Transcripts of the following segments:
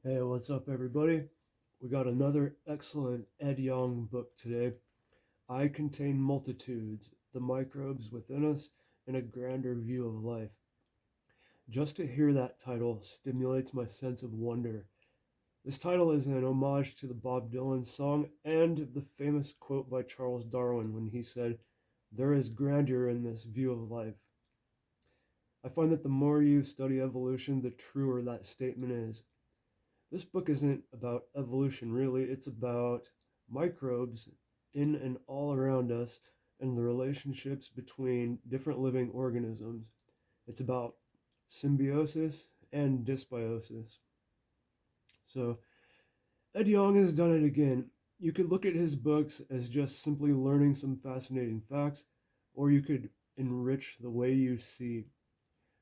Hey, what's up, everybody? We got another excellent Ed Yong book today. I Contain Multitudes, the Microbes Within Us, and a Grander View of Life. Just to hear that title stimulates my sense of wonder. This title is an homage to the Bob Dylan song and the famous quote by Charles Darwin when he said, "There is grandeur in this view of life." I find that the more you study evolution, the truer that statement is. This book isn't about evolution, really. It's about microbes in and all around us and the relationships between different living organisms. It's about symbiosis and dysbiosis. So, Ed Yong has done it again. You could look at his books as just simply learning some fascinating facts, or you could enrich the way you see.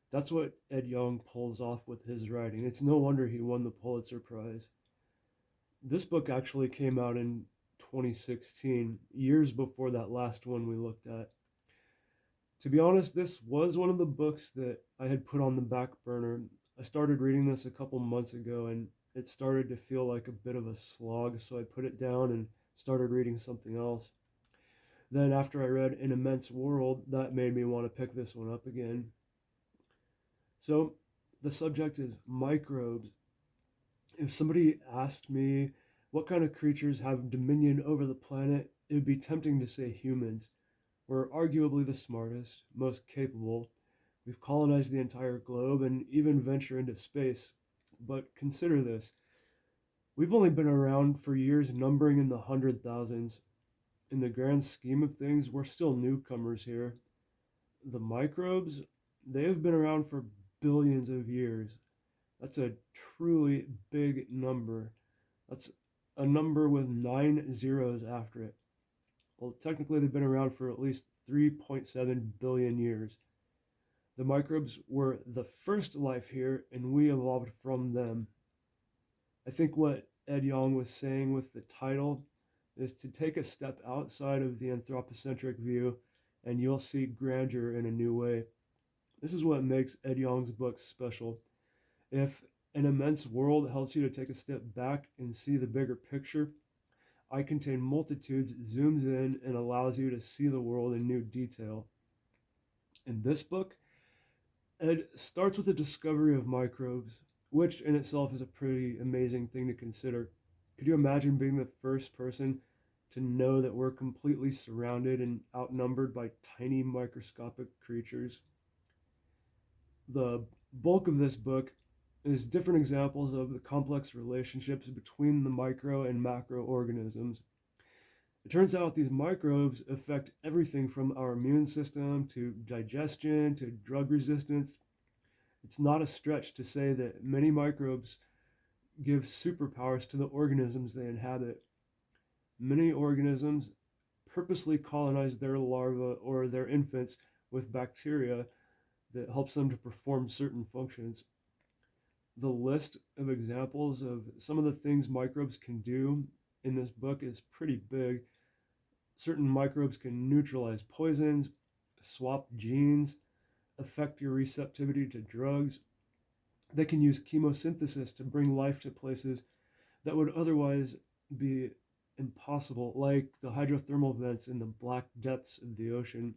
That's what Ed Yong pulls off with his writing. It's no wonder he won the Pulitzer Prize. This book actually came out in 2016, years before that last one we looked at. To be honest, this was one of the books that I had put on the back burner. I started reading this a couple months ago and it started to feel like a bit of a slog, so I put it down and started reading something else. Then, after I read An Immense World, that made me want to pick this one up again. So, the subject is microbes. If somebody asked me what kind of creatures have dominion over the planet, it would be tempting to say humans. We're arguably the smartest, most capable. We've colonized the entire globe and even venture into space. But consider this: we've only been around for years, numbering in the hundred thousands. In the grand scheme of things, we're still newcomers here. The microbes, they have been around for billions of years. That's a truly big number. That's a number with 9 zeros after it. Well, technically, they've been around for at least 3.7 billion years. The microbes were the first life here, and we evolved from them. I think what Ed Yong was saying with the title is to take a step outside of the anthropocentric view, and you'll see grandeur in a new way. This is what makes Ed Yong's books special. If An Immense World helps you to take a step back and see the bigger picture, I Contain Multitudes zooms in and allows you to see the world in new detail. In this book, Ed starts with the discovery of microbes, which in itself is a pretty amazing thing to consider. Could you imagine being the first person to know that we're completely surrounded and outnumbered by tiny microscopic creatures? The bulk of this book is different examples of the complex relationships between the micro and macro organisms. It turns out these microbes affect everything from our immune system to digestion to drug resistance. It's not a stretch to say that many microbes give superpowers to the organisms they inhabit. Many organisms purposely colonize their larvae or their infants with bacteria that helps them to perform certain functions. The list of examples of some of the things microbes can do in this book is pretty big. Certain microbes can neutralize poisons, swap genes, affect your receptivity to drugs. They can use chemosynthesis to bring life to places that would otherwise be impossible, like the hydrothermal vents in the black depths of the ocean.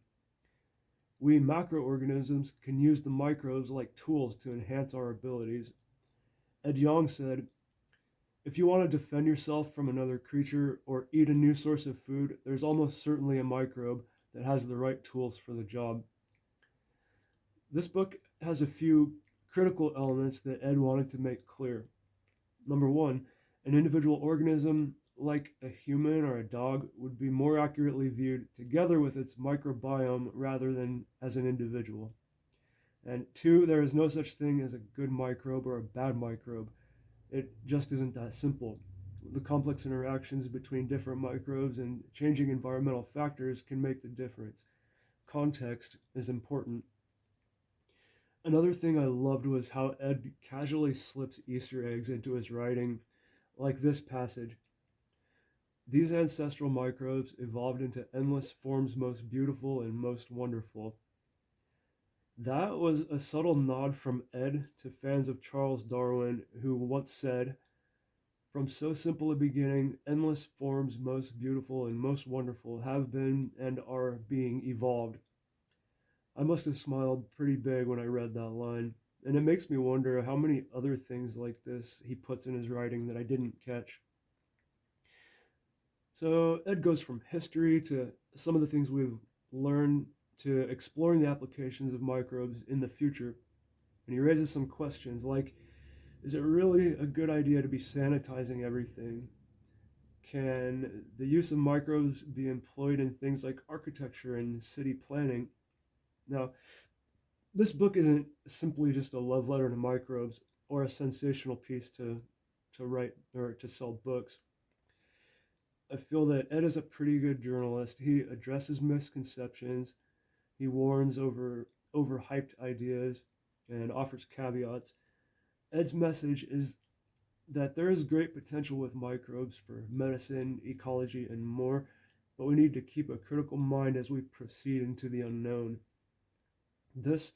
We macroorganisms can use the microbes like tools to enhance our abilities. Ed Yong said, "If you want to defend yourself from another creature or eat a new source of food, there's almost certainly a microbe that has the right tools for the job." This book has a few critical elements that Ed wanted to make clear. Number one, an individual organism like a human or a dog would be more accurately viewed together with its microbiome rather than as an individual. And two, there is no such thing as a good microbe or a bad microbe. It just isn't that simple. The complex interactions between different microbes and changing environmental factors can make the difference. Context is important. Another thing I loved was how Ed casually slips Easter eggs into his writing, like this passage. These ancestral microbes evolved into endless forms most beautiful and most wonderful. That was a subtle nod from Ed to fans of Charles Darwin, who once said, From so simple a beginning, endless forms most beautiful and most wonderful have been and are being evolved. I must have smiled pretty big when I read that line, and it makes me wonder how many other things like this he puts in his writing that I didn't catch. So Ed goes from history to some of the things we've learned to exploring the applications of microbes in the future. And he raises some questions like, is it really a good idea to be sanitizing everything? Can the use of microbes be employed in things like architecture and city planning? Now, this book isn't simply just a love letter to microbes or a sensational piece to write or to sell books. I feel that Ed is a pretty good journalist. He addresses misconceptions, he warns over overhyped ideas, and offers caveats. Ed's message is that there is great potential with microbes for medicine, ecology, and more, but we need to keep a critical mind as we proceed into the unknown. This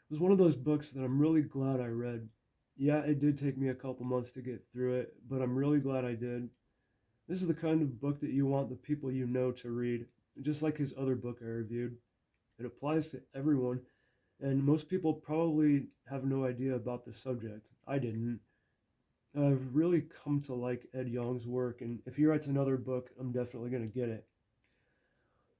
was one of those books that I'm really glad I read. Yeah, it did take me a couple months to get through it, but I'm really glad I did. This is the kind of book that you want the people you know to read, just like his other book I reviewed. It applies to everyone, and most people probably have no idea about the subject. I didn't. I've really come to like Ed Yong's work, and if he writes another book, I'm definitely going to get it.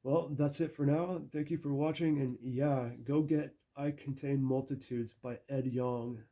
Well, that's it for now. Thank you for watching, and yeah, go get I Contain Multitudes by Ed Yong.